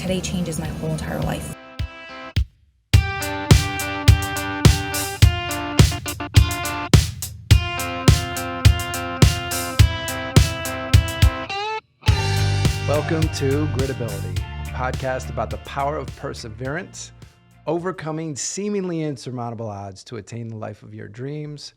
today changes my whole entire life. Welcome to Gritability, a podcast about the power of perseverance, overcoming seemingly insurmountable odds to attain the life of your dreams.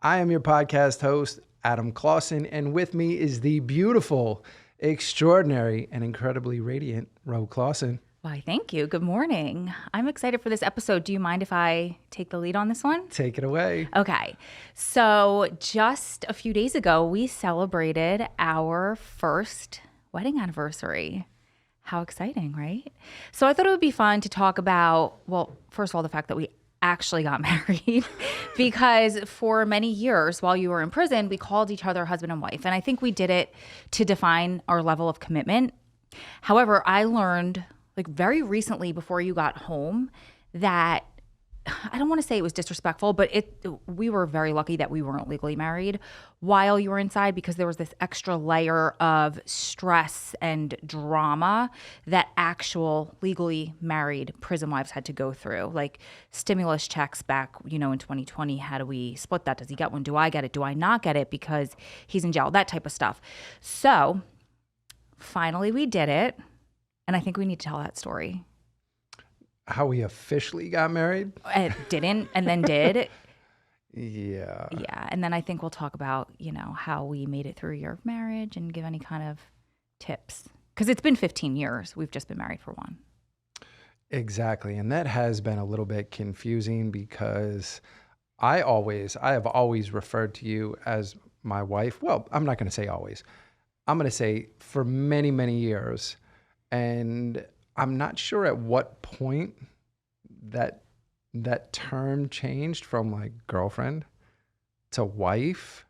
I am your podcast host, Ro Clausen, and with me is the beautiful, extraordinary, and incredibly radiant Ro Clausen. Why, thank you. Good morning. I'm excited for this episode. Do you mind if I take the lead on this one? Take it away. Okay. So just a few days ago, we celebrated our first wedding anniversary. How exciting, right? So I thought it would be fun to talk about, well, first of all, the fact that we actually got married because for many years while you were in prison, we called each other husband and wife. And I think we did it to define our level of commitment. However, I learned very recently before you got home that I don't want to say it was disrespectful, but we were very lucky that we weren't legally married while you were inside because there was this extra layer of stress and drama that actual legally married prison wives had to go through. Like stimulus checks back, in 2020, how do we split that? Does he get one? Do I get it? Do I not get it because he's in jail? That type of stuff. So finally we did it. And I think we need to tell that story. How we officially got married? Didn't, and then did. Yeah. Yeah. And then I think we'll talk about, how we made it through a year of marriage and give any kind of tips. Because it's been 15 years. We've just been married for one. Exactly. And that has been a little bit confusing because I have always referred to you as my wife. Well, I'm not going to say always. I'm going to say for many, many years. And I'm not sure at what point that term changed from girlfriend to wife.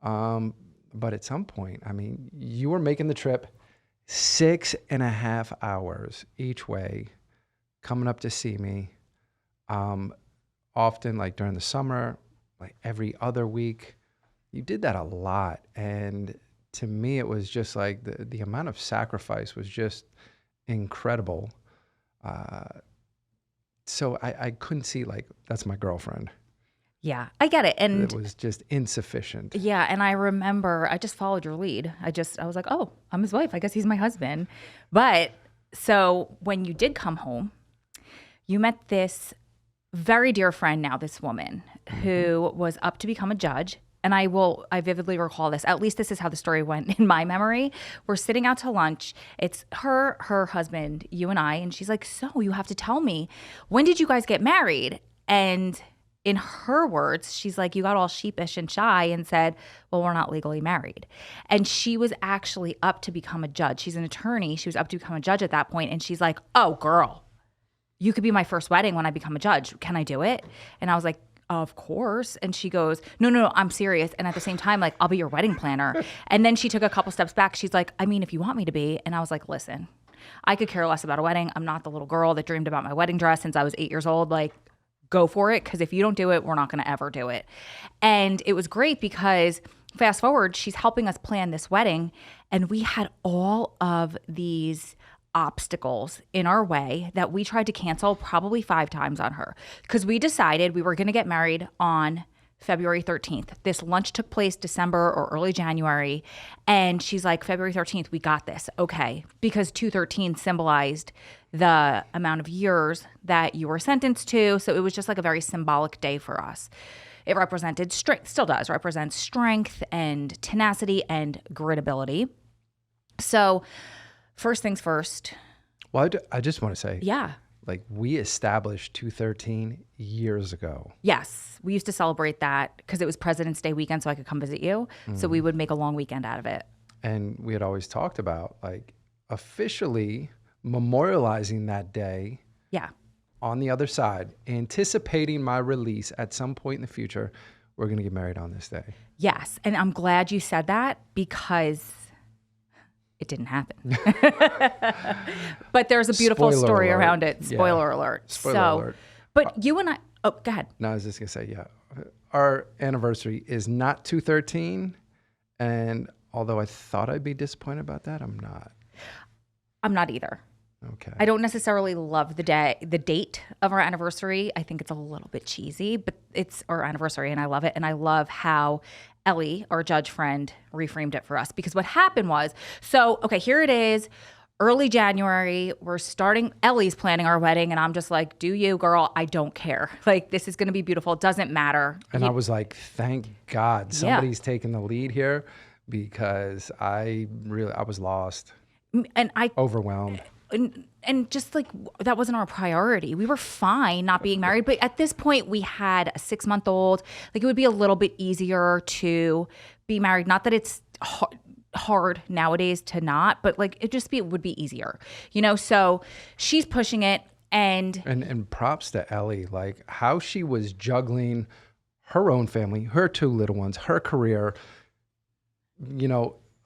But at some point, you were making the trip 6.5 hours each way, coming up to see me. Often during the summer, every other week. You did that a lot. And to me, it was just the amount of sacrifice was just incredible. So I couldn't see that's my girlfriend. Yeah, I get it. And it was just insufficient. Yeah. And I remember I just followed your lead. I was like, oh, I'm his wife. I guess he's my husband. But so when you did come home, you met this very dear friend now, this woman who was up to become a judge. And I vividly recall this. At least this is how the story went in my memory. We're sitting out to lunch. It's her husband, you and I. And she's like, so you have to tell me, when did you guys get married? And in her words, she's like, you got all sheepish and shy and said, well, we're not legally married. And she was actually up to become a judge. She's an attorney. She was up to become a judge at that point. And she's like, oh, girl, you could be my first wedding when I become a judge. Can I do it? And I was like, of course. And she goes, no, I'm serious. And at the same time, I'll be your wedding planner. And then she took a couple steps back. She's like, if you want me to be. And I was like, listen, I could care less about a wedding. I'm not the little girl that dreamed about my wedding dress since I was 8 years old. Go for it. Because if you don't do it, we're not going to ever do it. And it was great because fast forward, she's helping us plan this wedding. And we had all of these obstacles in our way that we tried to cancel probably 5 times on her because we decided we were going to get married on February 13th. This lunch took place December or early January. And she's like, February 13th, we got this. Okay. Because 213 symbolized the amount of years that you were sentenced to. So it was just a very symbolic day for us. It represented strength, still does, represent strength and tenacity and gritability. So first things first. Well, I just want to say, yeah, we established 213 years ago. Yes, we used to celebrate that because it was President's Day weekend, so I could come visit you. So we would make a long weekend out of it. And we had always talked about officially memorializing that day. Yeah. On the other side, anticipating my release at some point in the future, we're going to get married on this day. Yes, and I'm glad you said that because it didn't happen. But there's a beautiful story around it. Spoiler alert. Spoiler alert. But you and I, go ahead. No, I was just going to say, yeah. Our anniversary is not 213. And although I thought I'd be disappointed about that, I'm not. I'm not either. Okay. I don't necessarily love the date of our anniversary. I think it's a little bit cheesy, but it's our anniversary and I love it. And I love how Ellie, our judge friend, reframed it for us. Because what happened was, okay, here it is, early January. We're starting, Ellie's planning our wedding. And I'm just like, do you, girl? I don't care. Like, this is going to be beautiful. It doesn't matter. And I was like, thank God somebody's taking the lead here, because I was lost. And overwhelmed. And just like that wasn't our priority. We were fine not being married, but at this point we had a 6-month-old. Like, it would be a little bit easier to be married. Not that it's hard nowadays to not, but like it would be easier, So she's pushing it, and props to Ellie, like how she was juggling her own family, her 2 little ones, her career.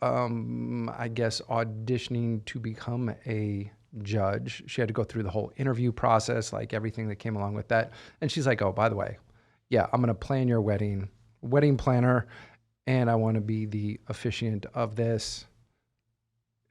I guess auditioning to become a judge. She had to go through the whole interview process, like everything that came along with that. And she's like, oh, by the way, yeah, I'm going to plan your wedding planner, and I want to be the officiant of this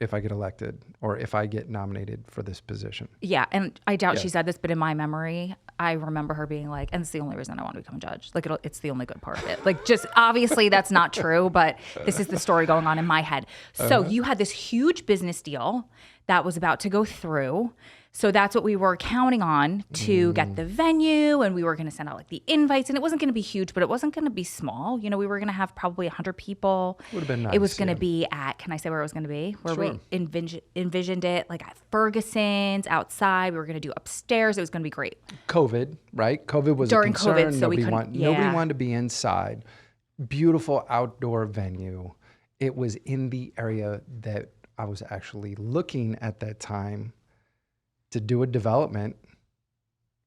if I get elected or if I get nominated for this position. Yeah. And I doubt she said this, but in my memory, I remember her being like, and it's the only reason I want to become a judge. Like, it's the only good part of it. Like, just obviously that's not true, but this is the story going on in my head. So you had this huge business deal that was about to go through. So that's what we were counting on to get the venue, and we were going to send out like the invites, and it wasn't going to be huge, but it wasn't going to be small. We were going to have probably 100 people. Would have been nice. It was going to be at, can I say where it was going to be? Where we envisioned it, like at Ferguson's outside. We were going to do upstairs. It was going to be great. COVID, right? COVID was during a concern. COVID, so nobody wanted to be inside. Beautiful outdoor venue. It was in the area that I was actually looking at that time to do a development,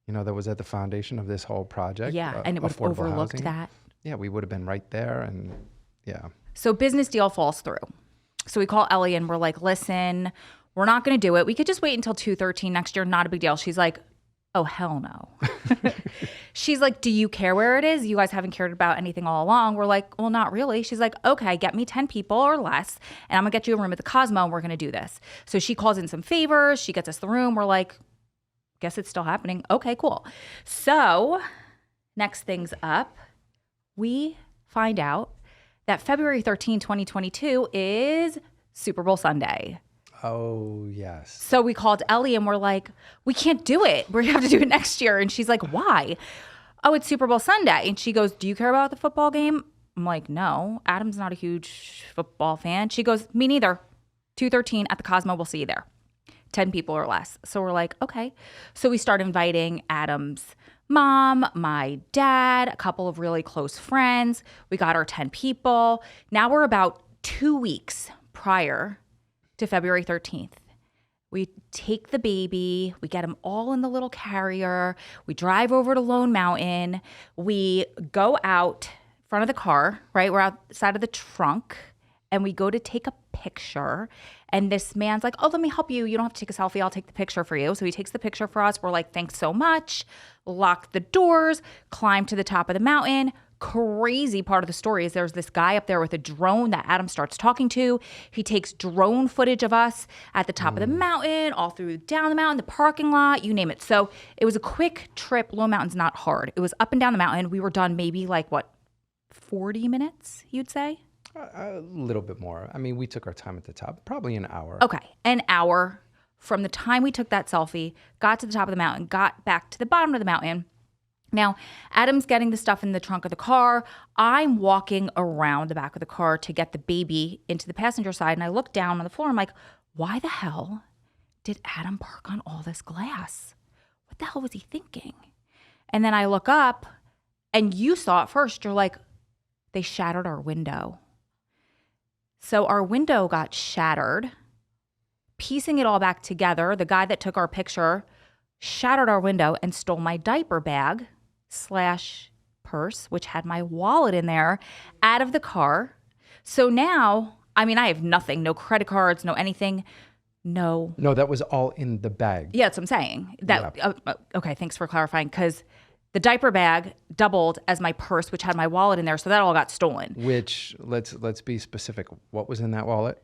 that was at the foundation of this whole project. Yeah, and it would have overlooked housing. That. Yeah, we would have been right there, and yeah. So business deal falls through. So we call Ellie and we're like, listen, we're not going to do it. We could just wait until 2/13 next year. Not a big deal. She's like, oh, hell no. She's like, do you care where it is? You guys haven't cared about anything all along. We're like, well, not really. She's like, okay, get me 10 people or less, and I'm going to get you a room at the Cosmo, and we're going to do this. So she calls in some favors. She gets us the room. We're like, guess it's still happening. Okay, cool. So next thing's up, we find out that February 13, 2022 is Super Bowl Sunday. Oh, yes. So we called Ellie and we're like, we can't do it. We're going to have to do it next year. And she's like, why? Oh, it's Super Bowl Sunday. And she goes, do you care about the football game? I'm like, no. Adam's not a huge football fan. She goes, me neither. 2/13 at the Cosmo. We'll see you there. 10 people or less. So we're like, okay. So we start inviting Adam's mom, my dad, a couple of really close friends. We got our 10 people. Now we're about 2 weeks prior to February 13th. We take the baby, we get him all in the little carrier, we drive over to Lone Mountain, we go out front of the car, right? We're outside of the trunk, and we go to take a picture. And this man's like, oh, let me help you. You don't have to take a selfie. I'll take the picture for you. So he takes the picture for us. We're like, thanks so much. Lock the doors, climb to the top of the mountain. Crazy part of the story is there's this guy up there with a drone that Adam starts talking to. He takes drone footage of us at the top of the mountain, all through down the mountain, the parking lot, you name it. So it was a quick trip. Lone Mountain's not hard. It was up and down the mountain. We were done maybe 40 minutes, you'd say? A little bit more. I mean, we took our time at the top, probably an hour. Okay, an hour from the time we took that selfie, got to the top of the mountain, got back to the bottom of the mountain. Now, Adam's getting the stuff in the trunk of the car. I'm walking around the back of the car to get the baby into the passenger side, and I look down on the floor. I'm like, why the hell did Adam park on all this glass? What the hell was he thinking? And then I look up, and you saw it first. You're like, they shattered our window. So our window got shattered. Piecing it all back together, the guy that took our picture shattered our window and stole my diaper bag / purse, which had my wallet in there, out of the car. So now, I mean, I have nothing, no credit cards, no anything, no. No, that was all in the bag. Yeah, that's what I'm saying. Okay, thanks for clarifying, because the diaper bag doubled as my purse, which had my wallet in there, so that all got stolen. Which, let's be specific. What was in that wallet?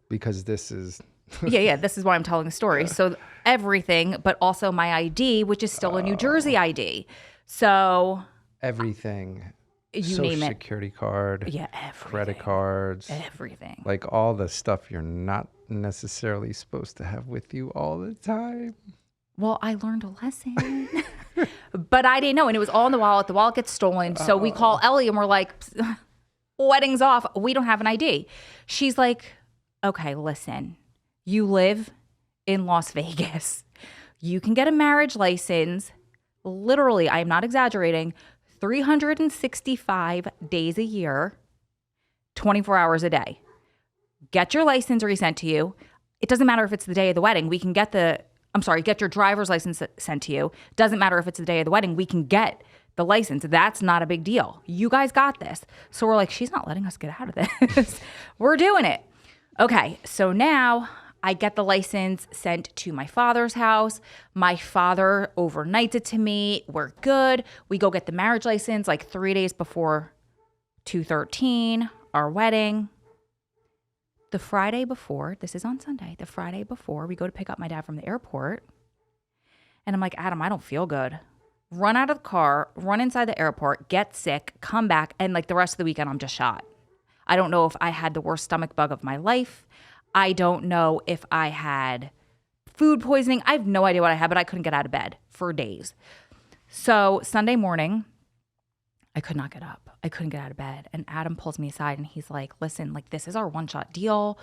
Because this is Yeah. This is why I'm telling the story. So everything, but also my ID, which is still a New Jersey ID. So Everything. you Social name it. security card, Yeah, everything. credit cards, Everything. like all the stuff you're not necessarily supposed to have with you all the time. Well, I learned a lesson. But I didn't know. And it was all in the wallet. The wallet gets stolen. So we call Ellie and we're like, wedding's off. We don't have an ID. She's like, okay, listen, you live in Las Vegas. You can get a marriage license. Literally, I'm not exaggerating, 365 days a year, 24 hours a day. Get your license resent to you. It doesn't matter if it's the day of the wedding. We can get get your driver's license sent to you. Doesn't matter if it's the day of the wedding. We can get the license. That's not a big deal. You guys got this. So we're like, she's not letting us get out of this. We're doing it. Okay, so now I get the license sent to my father's house. My father overnights it to me. We're good. We go get the marriage license like 3 days before 2/13, our wedding. The Friday before, this is on Sunday, the Friday before, we go to pick up my dad from the airport. And I'm like, Adam, I don't feel good. Run out of the car, run inside the airport, get sick, come back, and like the rest of the weekend, I'm just shot. I don't know if I had the worst stomach bug of my life. I don't know if I had food poisoning. I have no idea what I had, but I couldn't get out of bed for days. So Sunday morning, I could not get up. I couldn't get out of bed. And Adam pulls me aside and he's like, listen, like this is our one-shot deal.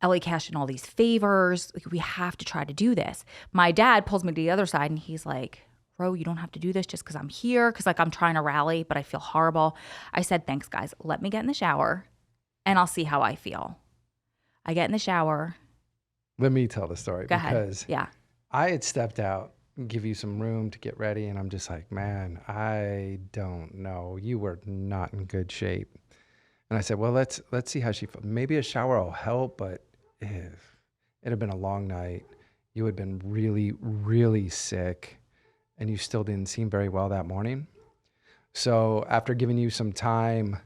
Ellie cashed in all these favors. Like, we have to try to do this. My dad pulls me to the other side and he's like, Ro, you don't have to do this just because I'm here. Because like I'm trying to rally, but I feel horrible. I said, thanks guys. Let me get in the shower and I'll see how I feel. I get in the shower. Let me tell the story. Go ahead. Because Yeah. I had stepped out, give you some room to get ready, and I'm just like, man, I don't know. You were not in good shape. And I said, well, let's see how she feels. Maybe a shower will help, but if it had been a long night, you had been really, really sick, and you still didn't seem very well that morning. So after giving you some time,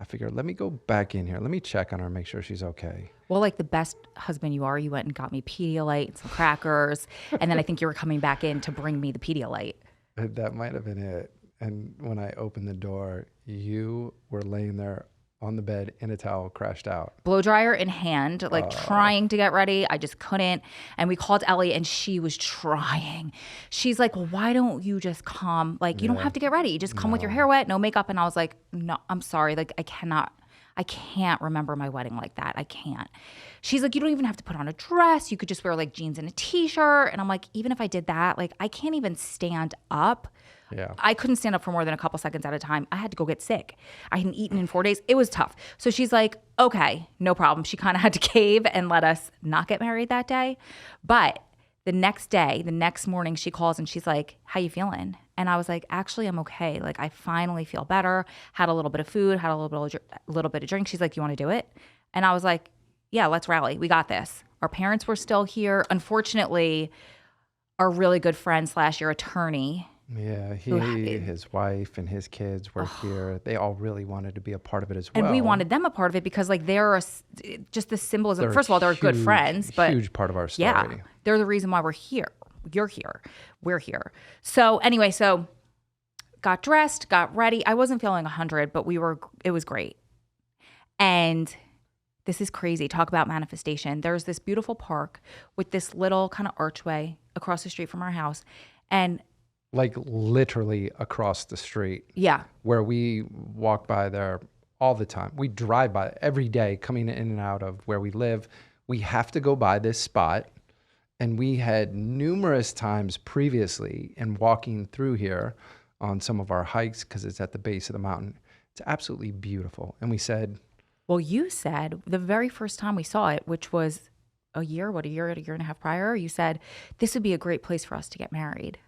I figured, let me go back in here. Let me check on her, make sure she's okay. Well, like the best husband you are, you went and got me Pedialyte and some crackers. And then I think you were coming back in to bring me the Pedialyte. That might have been it. And when I opened the door, you were laying there on the bed in a towel, crashed out. Blow dryer in hand, like trying to get ready. I just couldn't. And we called Ellie and she was trying. She's like, well, why don't you just come? Like, you don't have to get ready. You just come with your hair wet, no makeup. And I was like, no, I'm sorry. Like, I can't remember my wedding like that. I can't. She's like, you don't even have to put on a dress. You could just wear like jeans and a t-shirt. And I'm like, even if I did that, like I can't even stand up. Yeah. I couldn't stand up for more than a couple seconds at a time. I had to go get sick. I hadn't eaten in 4 days. It was tough. So she's like, okay, no problem. She kind of had to cave and let us not get married that day. But the next morning, she calls and she's like, how you feeling? And I was like, actually, I'm okay. Like, I finally feel better. Had a little bit of food, had a little bit of drink. She's like, you want to do it? And I was like, yeah, let's rally. We got this. Our parents were still here. Unfortunately, our really good friend / your attorney. Yeah, his wife and his kids were here. They all really wanted to be a part of it as well. And we wanted them a part of it because like they're just the symbolism. First of all, they're good friends. But huge part of our story. Yeah, they're the reason why we're here. You're here. We're here. So anyway, got dressed, got ready. I wasn't feeling 100, but it was great. And this is crazy. Talk about manifestation. There's this beautiful park with this little kind of archway across the street from our house. And like literally across the street. Yeah. Where we walk by there all the time. We drive by every day coming in and out of where we live. We have to go by this spot. And we had numerous times previously in walking through here on some of our hikes because it's at the base of the mountain. It's absolutely beautiful. And we said... Well, you said the very first time we saw it, which was a year and a half prior, you said, this would be a great place for us to get married.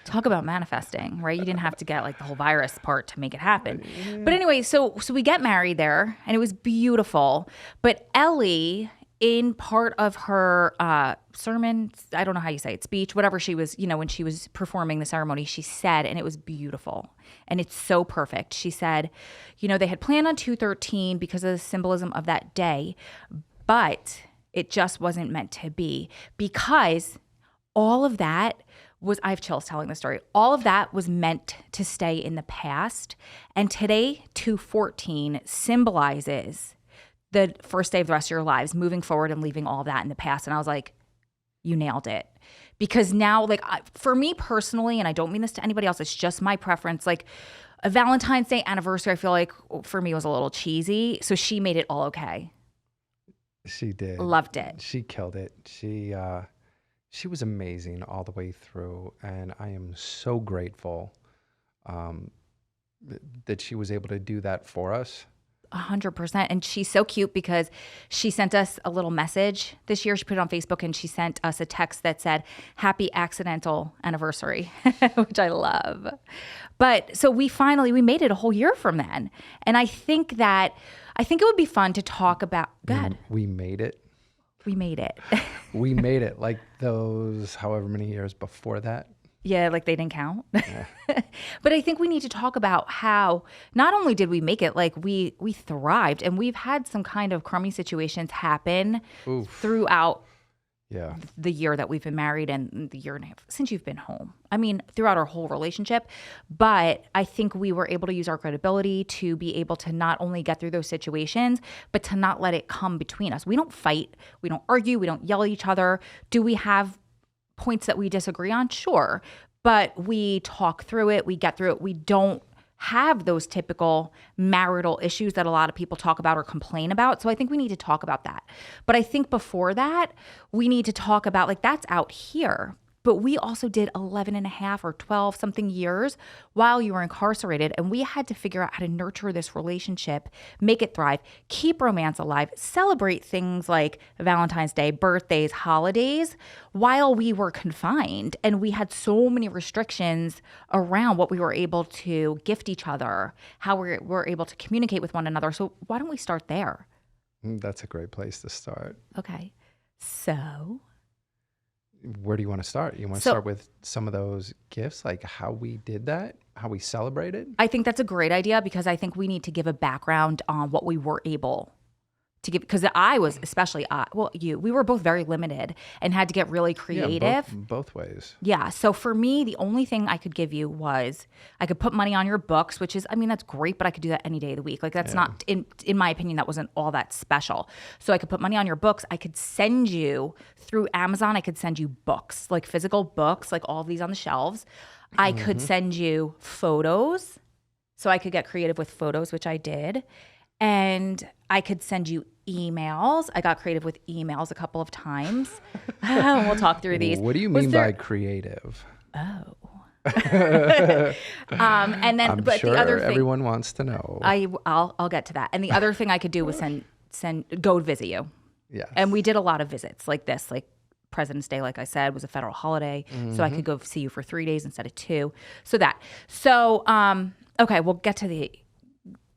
Talk about manifesting, right? You didn't have to get like the whole virus part to make it happen. But anyway, so we get married there and it was beautiful. But Ellie, in part of her sermon, I don't know how you say it, speech, whatever she was, when she was performing the ceremony, she said, and it was beautiful and it's so perfect. She said, they had planned on 2/13 because of the symbolism of that day, but It just wasn't meant to be, because all of that was, I have chills telling the story. All of that was meant to stay in the past. And today, 214 symbolizes the first day of the rest of your lives, moving forward and leaving all of that in the past. And I was like, you nailed it. Because now, like, for me personally, and I don't mean this to anybody else, it's just my preference, like a Valentine's Day anniversary, I feel like for me was a little cheesy. So she made it all okay. She did. Loved it. She killed it. She was amazing all the way through, and I am so grateful that she was able to do that for us. 100%. And she's so cute because she sent us a little message this year. She put it on Facebook and she sent us a text that said, "Happy accidental anniversary," which I love. But so we made it a whole year from then. And I think it would be fun to talk about. God, We made it. we made it. We made it, like those however many years before that. Yeah, like they didn't count. But I think we need to talk about how not only did we make it, like we thrived, and we've had some kind of crummy situations happen throughout the year that we've been married and the year and a half since you've been home. I mean, throughout our whole relationship. But I think we were able to use our credibility to be able to not only get through those situations, but to not let it come between us. We don't fight. We don't argue. We don't yell at each other. Do we have points that we disagree on? Sure. But we talk through it. We get through it. We don't have those typical marital issues that a lot of people talk about or complain about. So I think we need to talk about that. But I think before that, we need to talk about, like, that's out here. But we also did 11 and a half or 12 something years while you were incarcerated. And we had to figure out how to nurture this relationship, make it thrive, keep romance alive, celebrate things like Valentine's Day, birthdays, holidays while we were confined. And we had so many restrictions around what we were able to gift each other, how we were able to communicate with one another. So why don't we start there? That's a great place to start. Okay. So where do you want to start? You want to start with some of those gifts, like how we did that, how we celebrated? I think that's a great idea, because I think we need to give a background on what we were able to give, because I was, especially we were both very limited and had to get really creative. Yeah, both ways. Yeah. So for me, the only thing I could give you was I could put money on your books, which is, I mean, that's great, but I could do that any day of the week. Like that's not, in my opinion, that wasn't all that special. So I could put money on your books. I could send you through Amazon. I could send you books, like physical books, like all of these on the shelves. I could send you photos. So I could get creative with photos, which I did. And I could send you emails. I got creative with emails a couple of times. We'll talk through these. What do you mean by creative? Oh. And then, but sure the other thing, everyone wants to know. I'll get to that. And the other thing I could do was go visit you. Yeah. And we did a lot of visits like this, like President's Day, like I said, was a federal holiday. So I could go see you for 3 days instead of 2. Okay, we'll get to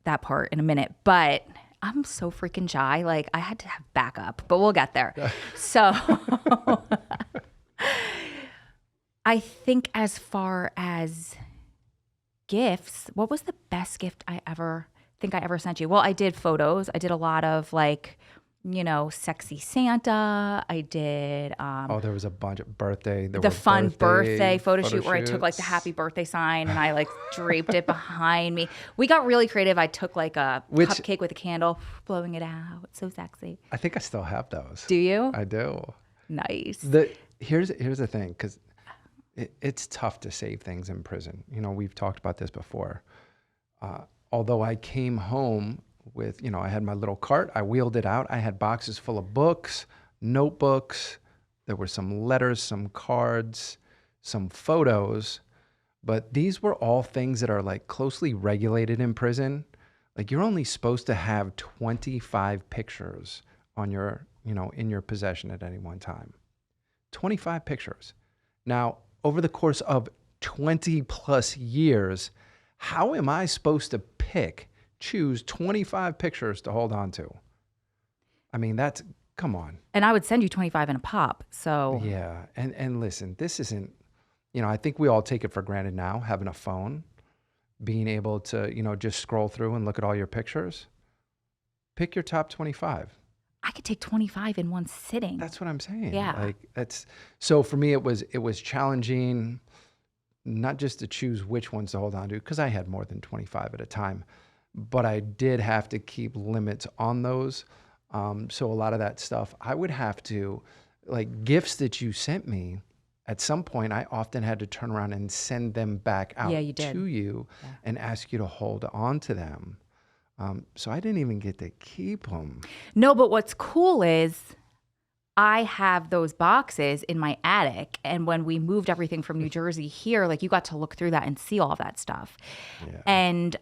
that part in a minute, but I'm so freaking shy. Like I had to have backup, but we'll get there. So I think as far as gifts, what was the best gift I ever sent you? Well, I did photos. I did a lot of like, sexy Santa. I did. There was a bunch of birthday. The fun birthday photo shoot where I took like the happy birthday sign and I like draped it behind me. We got really creative. I took like a cupcake with a candle, blowing it out. It's so sexy. I think I still have those. Do you? I do. Nice. Here's the thing, because it's tough to save things in prison. We've talked about this before. Although I came home with, I had my little cart, I wheeled it out. I had boxes full of books, notebooks. There were some letters, some cards, some photos. But these were all things that are like closely regulated in prison. Like you're only supposed to have 25 pictures on your, in your possession at any one time. 25 pictures. Now, over the course of 20 plus years, how am I supposed to choose 25 pictures to hold on to? I mean, come on. And I would send you 25 in a pop. So yeah. And listen, this isn't, I think we all take it for granted now, having a phone, being able to, just scroll through and look at all your pictures. Pick your top 25. I could take 25 in one sitting. That's what I'm saying. Yeah. Like so for me, it was challenging, not just to choose which ones to hold on to, because I had more than 25 at a time, but I did have to keep limits on those. So a lot of that stuff, I would have to, like gifts that you sent me, at some point, I often had to turn around and send them back out you did. to you and ask you to hold on to them. So I didn't even get to keep them. No, but what's cool is I have those boxes in my attic. And when we moved everything from New Jersey here, like you got to look through that and see all of that stuff. Yeah. And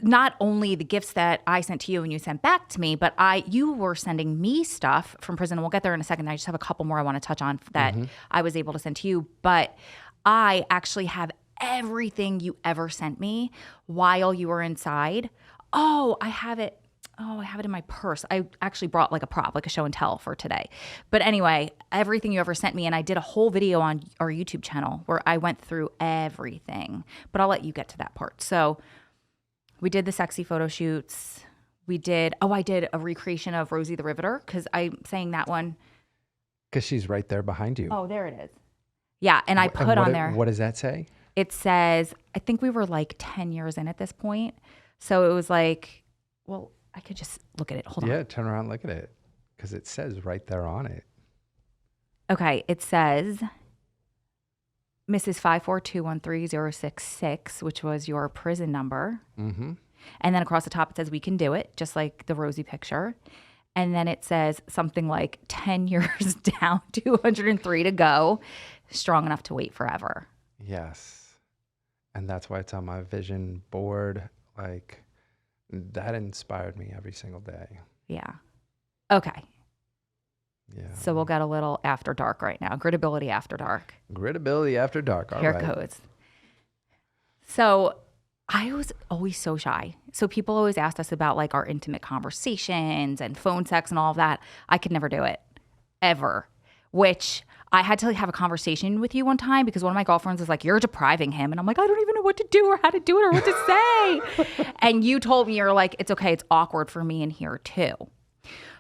not only the gifts that I sent to you and you sent back to me, but you were sending me stuff from prison. And we'll get there in a second. I just have a couple more I want to touch on that I was able to send to you. But I actually have everything you ever sent me while you were inside. Oh, I have it in my purse. I actually brought like a prop, like a show and tell for today. But anyway, everything you ever sent me, and I did a whole video on our YouTube channel where I went through everything. But I'll let you get to that part. So we did the sexy photo shoots. I did a recreation of Rosie the Riveter, because I'm saying that one. Because she's right there behind you. Oh, there it is. Yeah, and I put on there. What does that say? It says, I think we were like 10 years in at this point. So it was like, well, I could just look at it. Hold on. Yeah, turn around and look at it. Because it says right there on it. Okay, it says Mrs. 54213-066, which was your prison number. Mm-hmm. And then across the top it says, we can do it, just like the Rosie picture. And then it says something like 10 years down, 203 to go, strong enough to wait forever. Yes. And that's why it's on my vision board. Like, that inspired me every single day. Yeah. Okay. Yeah. So we'll get a little after dark right now. Gritability after dark. Gritability after dark. All Hair right. codes. So I was always so shy. So people always asked us about like our intimate conversations and phone sex and all of that. I could never do it, ever. Which I had to like have a conversation with you one time because one of my girlfriends was like, you're depriving him. And I'm like, I don't even know what to do or how to do it or what to say. And you told me, you're like, it's okay. It's awkward for me in here too.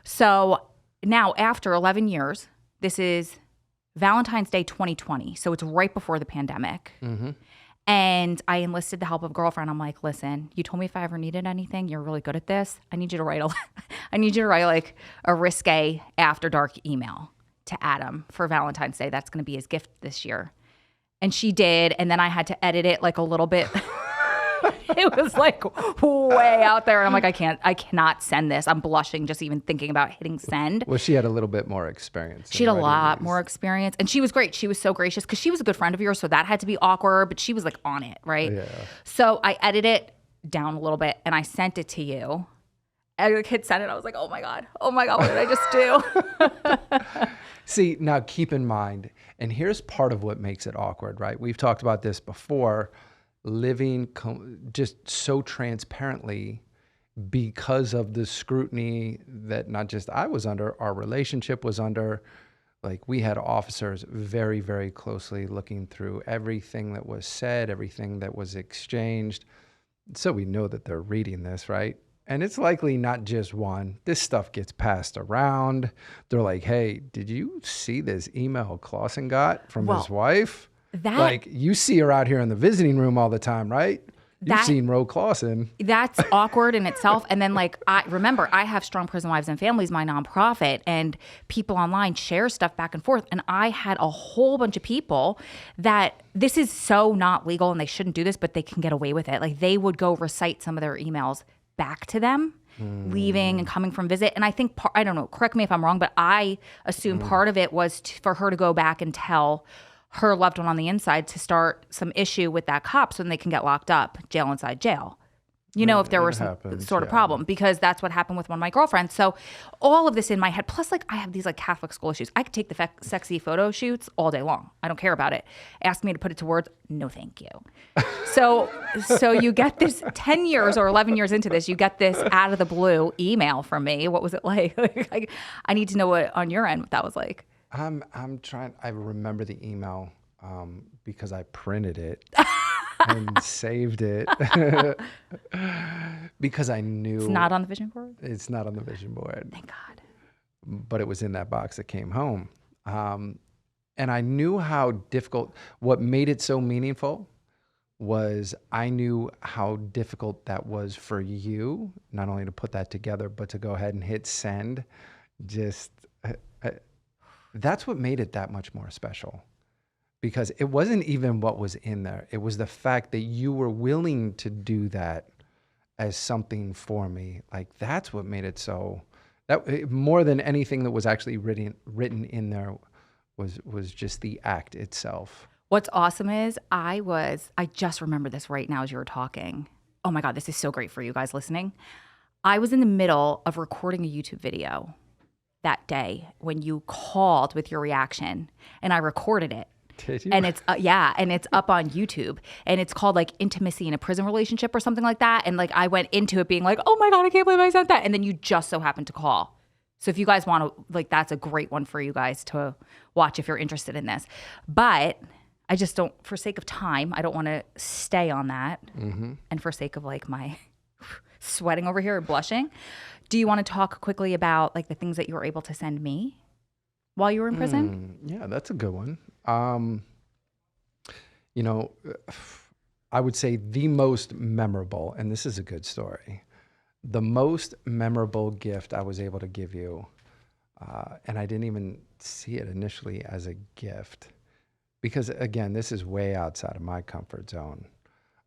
So now after 11 years, this is Valentine's Day 2020. So it's right before the pandemic. Mm-hmm. And I enlisted the help of a girlfriend. I'm like, listen, you told me if I ever needed anything, you're really good at this. I need you to write like a risque after dark email to Adam for Valentine's Day. That's going to be his gift this year. And she did. And then I had to edit it like a little bit. It was like way out there. And I'm like, I cannot send this. I'm blushing just even thinking about hitting send. Well, she had a little bit more experience. She had a lot more experience. And she was great. She was so gracious because she was a good friend of yours. So that had to be awkward, but she was like on it, right? Yeah. So I edited it down a little bit and I sent it to you. I hit send it. I was like, oh my God, what did I just do? See, now keep in mind, and here's part of what makes it awkward, right? We've talked about this before, living just so transparently because of the scrutiny that not just I was under, our relationship was under. Like, we had officers very, very closely looking through everything that was said, everything that was exchanged. So we know that they're reading this, right? And it's likely not just one. This stuff gets passed around. They're like, hey, did you see this email Clausen got from his wife? Like, you see her out here in the visiting room all the time, right? You've seen Ro Clausen. That's awkward in itself. And then, like, I have Strong Prison Wives and Families, my nonprofit, and people online share stuff back and forth. And I had a whole bunch of people that this is so not legal and they shouldn't do this, but they can get away with it. Like, they would go recite some of their emails back to them, leaving and coming from visit. And I think, I don't know, correct me if I'm wrong, but I assume part of it was for her to go back and tell her loved one on the inside to start some issue with that cop so then they can get locked up, jail inside jail. You know, if there was some sort of problem, because that's what happened with one of my girlfriends. So all of this in my head, plus like I have these like Catholic school issues. I could take the sexy photo shoots all day long. I don't care about it. Ask me to put it to words. No, thank you. So you get this 10 years or 11 years into this, you get this out of the blue email from me. What was it like? Like, I need to know what on your end what that was like. I'm trying. I remember the email because I printed it and saved it because I knew it's not on the vision board. It's not on the vision board. Thank God. but it was in that box that came home. And I knew how difficult, what made it so meaningful was I knew how difficult that was for you, not only to put that together, but to go ahead and hit send. Just uh, that's what made it that much more special, because it wasn't even what was in there. It was the fact that you were willing to do that as something for me. Like, that's what made it so, that more than anything that was actually written in there was just the act itself. What's awesome is I just remember this right now as you were talking. Oh my God, this is so great for you guys listening. I was in the middle of recording a YouTube video that day when you called with your reaction, and I recorded it. Did you? And it's and it's up on YouTube, and it's called like Intimacy in a Prison Relationship or something like that. And like I went into it being like, oh my God, I can't believe I sent that. And then you just so happened to call. So if you guys want to, like, that's a great one for you guys to watch if you're interested in this. But I just don't, for sake of time, I don't want to stay on that. Mm-hmm. And for sake of like my sweating over here and blushing, do you want to talk quickly about like the things that you were able to send me while you were in prison? Yeah, that's a good one. You know, I would say the most memorable, and this is a good story, the most memorable gift I was able to give you, and I didn't even see it initially as a gift, because again, this is way outside of my comfort zone.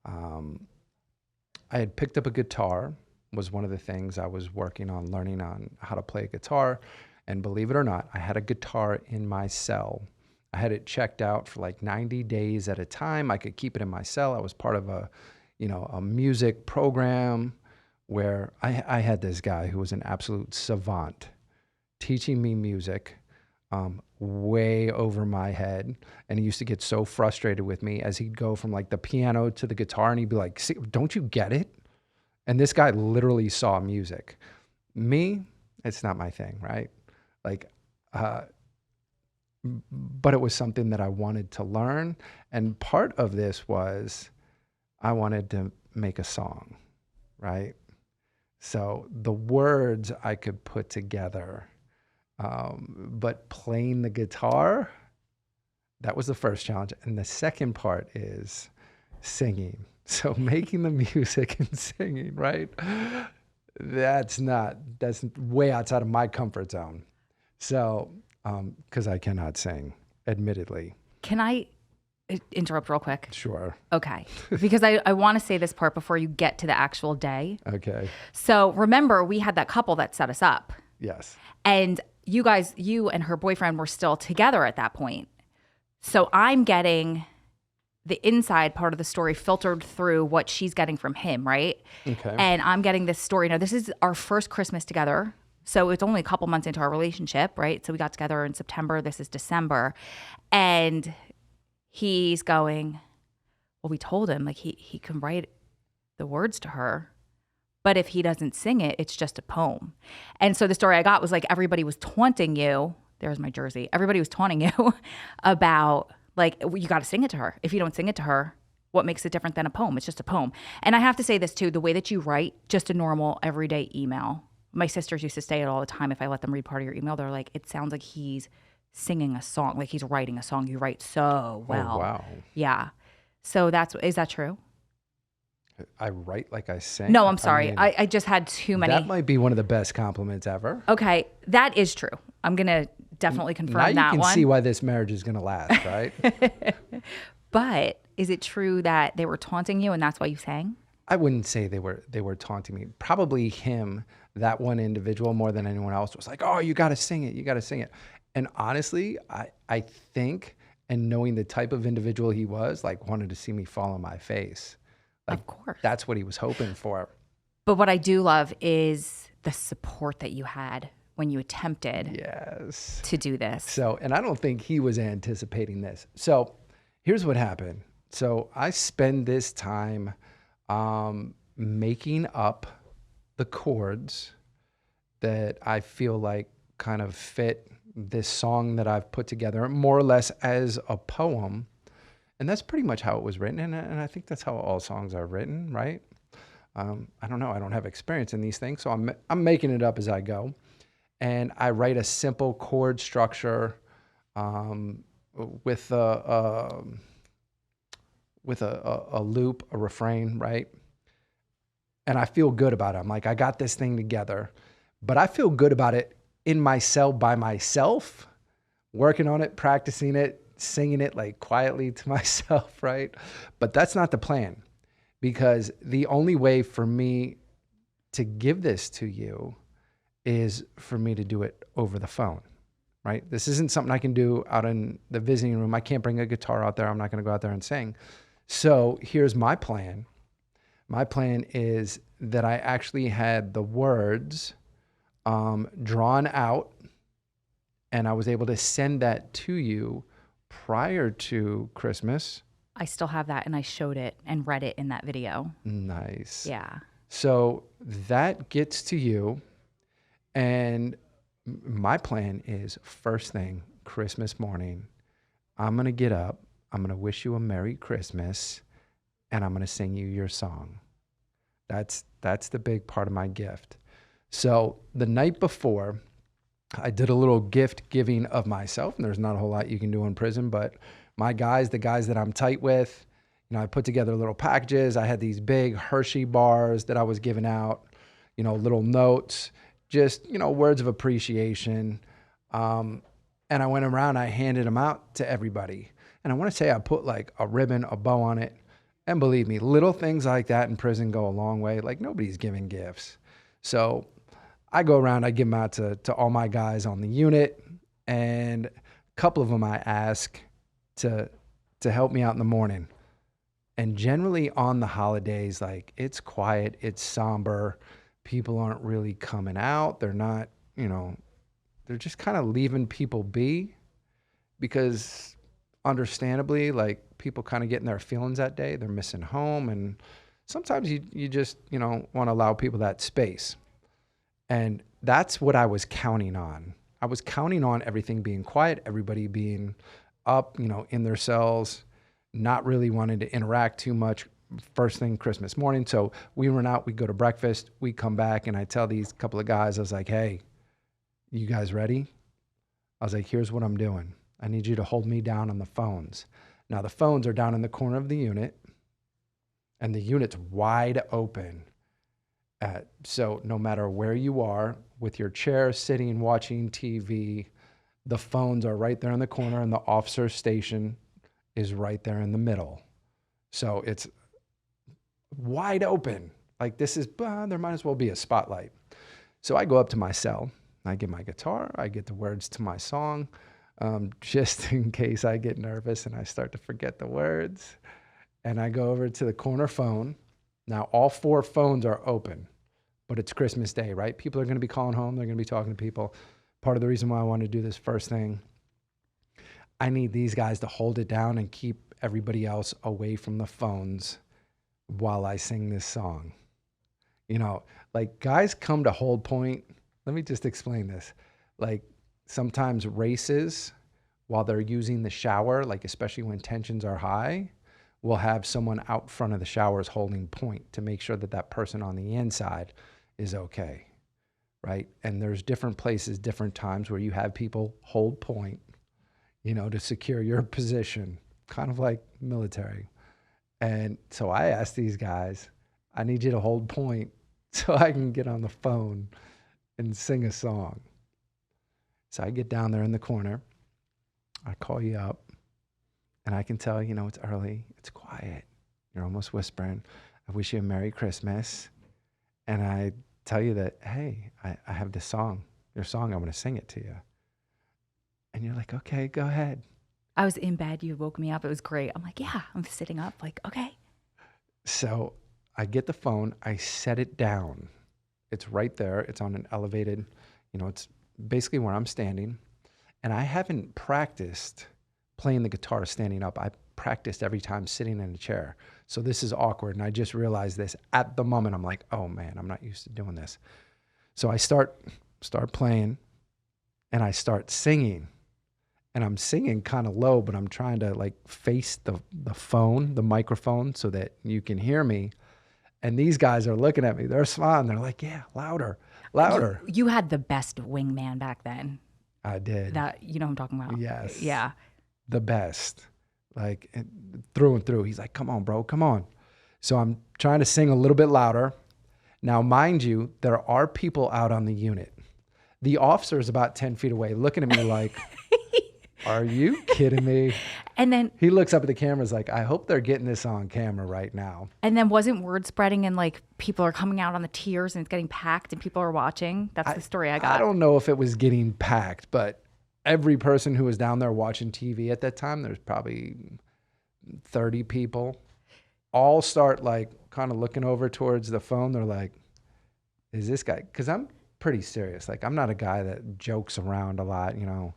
I had picked up a guitar, was one of the things I was working on, learning on how to play a guitar. And believe it or not, I had a guitar in my cell. I had it checked out for like 90 days at a time. I could keep it in my cell. I was part of a music program where I had this guy who was an absolute savant teaching me music, way over my head. And he used to get so frustrated with me as he'd go from like the piano to the guitar, and he'd be like, don't you get it? And this guy literally saw music. Me, it's not my thing, right? Like, but it was something that I wanted to learn. And part of this was I wanted to make a song, right? So the words I could put together, but playing the guitar, that was the first challenge. And the second part is singing. So making the music and singing, right? That's way outside of my comfort zone. So, because I cannot sing, admittedly. Can I interrupt real quick? Sure. Okay. Because I want to say this part before you get to the actual day. Okay. So remember, we had that couple that set us up. Yes. And you guys, you and her boyfriend were still together at that point. So I'm getting the inside part of the story filtered through what she's getting from him, right? Okay. And I'm getting this story. Now, this is our first Christmas together. So it's only a couple months into our relationship, right? So we got together in September. This is December. And he's going, well, we told him like he can write the words to her, but if he doesn't sing it, it's just a poem. And so the story I got was like, everybody was taunting you. There's my jersey. Everybody was taunting you about like, you got to sing it to her. If you don't sing it to her, what makes it different than a poem? It's just a poem. And I have to say this too, the way that you write just a normal everyday email. My sisters used to say it all the time. If I let them read part of your email, they're like, it sounds like he's singing a song, like he's writing a song. You write so well. Oh, wow. Yeah. So is that true? I write like I sing? No, I'm sorry. mean, I just had too many. That might be one of the best compliments ever. Okay. That is true. I'm going to definitely confirm that one. Now you can see why this marriage is going to last, right? But is it true that they were taunting you and that's why you sang? I wouldn't say they were taunting me. Probably him, that one individual, more than anyone else, was like, oh, you got to sing it. You got to sing it. And honestly, I think, and knowing the type of individual he was, like wanted to see me fall on my face. Like, of course. That's what he was hoping for. But what I do love is the support that you had when you attempted to do this. So, and I don't think he was anticipating this. So here's what happened. So I spend this time making up the chords that I feel like kind of fit this song that I've put together more or less as a poem. And that's pretty much how it was written. And I think that's how all songs are written, right? I don't know. I don't have experience in these things, so I'm making it up as I go. and I write a simple chord structure um, with a loop, a refrain, right? And I feel good about it. I'm like, I got this thing together, but I feel good about it in my cell by myself, working on it, practicing it, singing it like quietly to myself, right? But that's not the plan, because the only way for me to give this to you is for me to do it over the phone, right? This isn't something I can do out in the visiting room. I can't bring a guitar out there. I'm not going to go out there and sing. So here's my plan. My plan is that I actually had the words drawn out, and I was able to send that to you prior to Christmas. I still have that, and I showed it and read it in that video. Nice. Yeah. So that gets to you, and my plan is first thing Christmas morning, I'm going to get up, I'm going to wish you a Merry Christmas, and I'm going to sing you your song. That's the big part of my gift. So the night before, I did a little gift giving of myself, and there's not a whole lot you can do in prison, but my guys, the guys that I'm tight with, I put together little packages. I had these big Hershey bars that I was giving out, little notes, just, words of appreciation. And I went around, I handed them out to everybody. And I want to say I put like a ribbon, a bow on it. And believe me, little things like that in prison go a long way. Like nobody's giving gifts. So I go around, I give them out to all my guys on the unit. And a couple of them I ask to help me out in the morning. And generally on the holidays, like it's quiet, it's somber. People aren't really coming out. They're not, they're just kind of leaving people be, because understandably, like people kind of getting their feelings that day. They're missing home. And sometimes you just, want to allow people that space. And that's what I was counting on. I was counting on everything being quiet, everybody being up, in their cells, not really wanting to interact too much first thing Christmas morning. So we run out, we go to breakfast, we come back, and I tell these couple of guys, I was like, hey, you guys ready? I was like, here's what I'm doing. I need you to hold me down on the phones. Now the phones are down in the corner of the unit, and the unit's wide open. So no matter where you are, with your chair, sitting, watching TV, the phones are right there in the corner, and the officer's station is right there in the middle. So it's wide open. Like this is, there might as well be a spotlight. So I go up to my cell, I get my guitar, I get the words to my song, just in case I get nervous and I start to forget the words. And I go over to the corner phone. Now all 4 phones are open, but it's Christmas Day, right? People are going to be calling home. They're going to be talking to people. Part of the reason why I wanted to do this first thing, I need these guys to hold it down and keep everybody else away from the phones while I sing this song. Like guys come to hold point. Let me just explain this. Like sometimes races, while they're using the shower, like especially when tensions are high, will have someone out front of the showers holding point to make sure that that person on the inside is okay, right? And there's different places, different times where you have people hold point, to secure your position, kind of like military. And so I asked these guys, I need you to hold point so I can get on the phone and sing a song. So I get down there in the corner, I call you up, and I can tell, it's early, it's quiet, you're almost whispering, I wish you a Merry Christmas. And I tell you that, hey, I have this song, your song, I'm going to sing it to you. And you're like, okay, go ahead. I was in bed. You woke me up. It was great. I'm like, yeah, I'm sitting up. Like, okay. So I get the phone. I set it down. It's right there. It's on an elevated, it's basically where I'm standing. And I haven't practiced playing the guitar standing up. I practiced every time sitting in a chair. So this is awkward. And I just realized this at the moment. I'm like, oh man, I'm not used to doing this. So I start playing, and I start singing. And I'm singing kind of low, but I'm trying to like face the phone, the microphone, so that you can hear me. And these guys are looking at me. They're smiling. They're like, yeah, louder. Louder. You had the best wingman back then. I did. That, you know what I'm talking about? Yes. Yeah. The best. Like through and through. He's like, come on, bro, come on. So I'm trying to sing a little bit louder. Now, mind you, there are people out on the unit. The officer is about 10 feet away looking at me like, are you kidding me? And then he looks up at the cameras like, I hope they're getting this on camera right now. And then wasn't word spreading and like people are coming out on the tiers and it's getting packed and people are watching? That's the story I got. I don't know if it was getting packed, but every person who was down there watching TV at that time, there's probably 30 people, all start like kind of looking over towards the phone. They're like, is this guy? Because I'm pretty serious. Like, I'm not a guy that jokes around a lot, you know.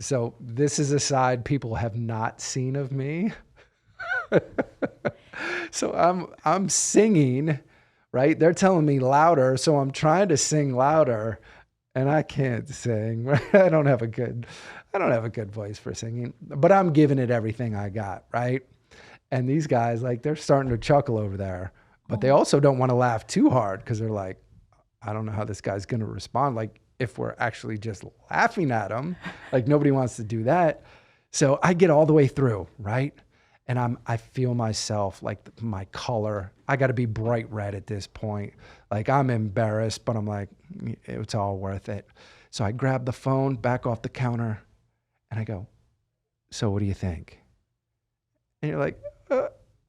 So this is a side people have not seen of me. So I'm singing, right? They're telling me louder, so I'm trying to sing louder, and I can't sing. Right? I don't have a good voice for singing, but I'm giving it everything I got, right? And these guys, like, they're starting to chuckle over there, but they also don't want to laugh too hard because they're like, I don't know how this guy's going to respond. Like, if we're actually just laughing at him, like nobody wants to do that. So I get all the way through, right? And I feel myself like my color. I got to be bright red at this point. Like, I'm embarrassed, but I'm like, it's all worth it. So I grab the phone back off the counter and I go, so what do you think? And you're like,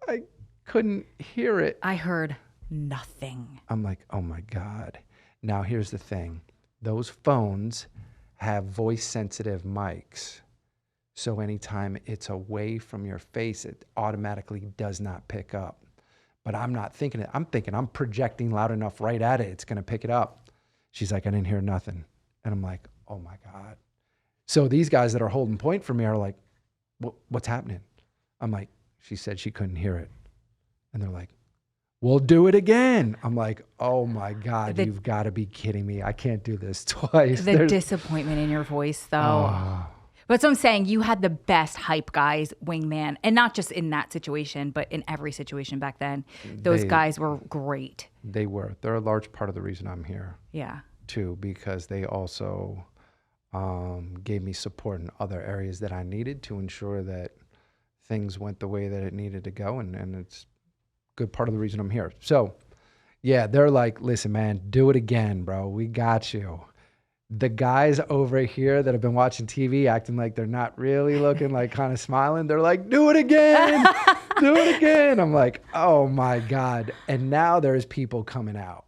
I couldn't hear it. I heard nothing. I'm like, oh my God. Now here's the thing. Those phones have voice sensitive mics. So anytime it's away from your face, it automatically does not pick up. But I'm not thinking it. I'm thinking I'm projecting loud enough right at it. It's going to pick it up. She's like, I didn't hear nothing. And I'm like, oh my God. So these guys that are holding point for me are like, what's happening? I'm like, she said she couldn't hear it. And they're like, we'll do it again. I'm like, oh my God, you've got to be kidding me. I can't do this twice. The disappointment in your voice, though. But so I'm saying you had the best hype guys, wingman, and not just in that situation, but in every situation back then. Those guys were great. They were. They're a large part of the reason I'm here. Yeah. Too, because they also gave me support in other areas that I needed to ensure that things went the way that it needed to go. And it's good part of the reason I'm here. So yeah, they're like, listen, man, do it again, bro. We got you. The guys over here that have been watching TV acting like they're not really looking, like kind of smiling, they're like, do it again. Do it again. I'm like, oh my God. And now there's people coming out,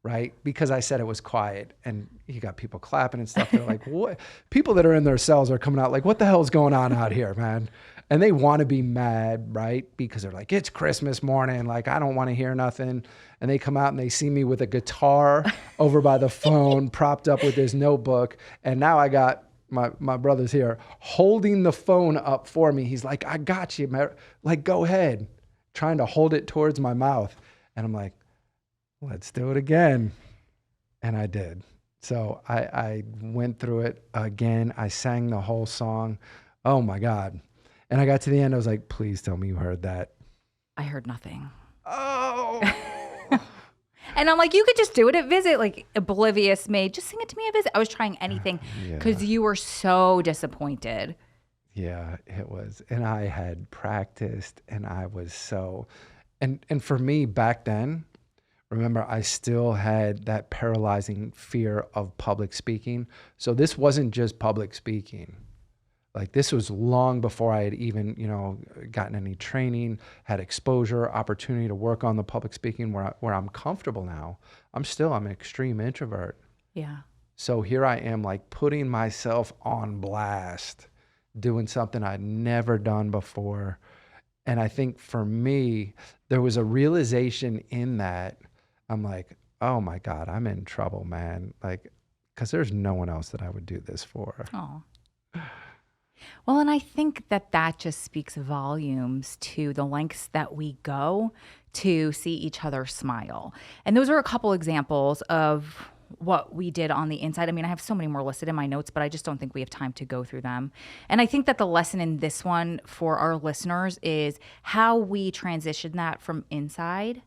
right? Because I said it was quiet and you got people clapping and stuff. They're like, what? People that are in their cells are coming out like, what the hell's going on out here, man? And they want to be mad, right? Because they're like, it's Christmas morning. Like, I don't want to hear nothing. And they come out and they see me with a guitar over by the phone, propped up with this notebook. And now I got my brother's here holding the phone up for me. He's like, I got you, man. Like, go ahead. Trying to hold it towards my mouth. And I'm like, let's do it again. And I did. So I went through it again. I sang the whole song. Oh my God. And I got to the end. I was like, please tell me you heard that. I heard nothing. Oh. And I'm like, you could just do it at Visit, like oblivious me. Just sing it to me at Visit. I was trying anything because you were so disappointed. Yeah, it was. And I had practiced and I was so, and for me back then, remember, I still had that paralyzing fear of public speaking. So this wasn't just public speaking. Like, this was long before I had even, gotten any training, had exposure, opportunity to work on the public speaking where I'm comfortable now. I'm an extreme introvert. Yeah. So here I am, like, putting myself on blast, doing something I'd never done before. And I think for me, there was a realization in that. I'm like, oh my God, I'm in trouble, man. Like, because there's no one else that I would do this for. Oh. Well, and I think that just speaks volumes to the lengths that we go to see each other smile. And those are a couple examples of what we did on the inside. I mean, I have so many more listed in my notes, but I just don't think we have time to go through them. And I think that the lesson in this one for our listeners is how we transition that from inside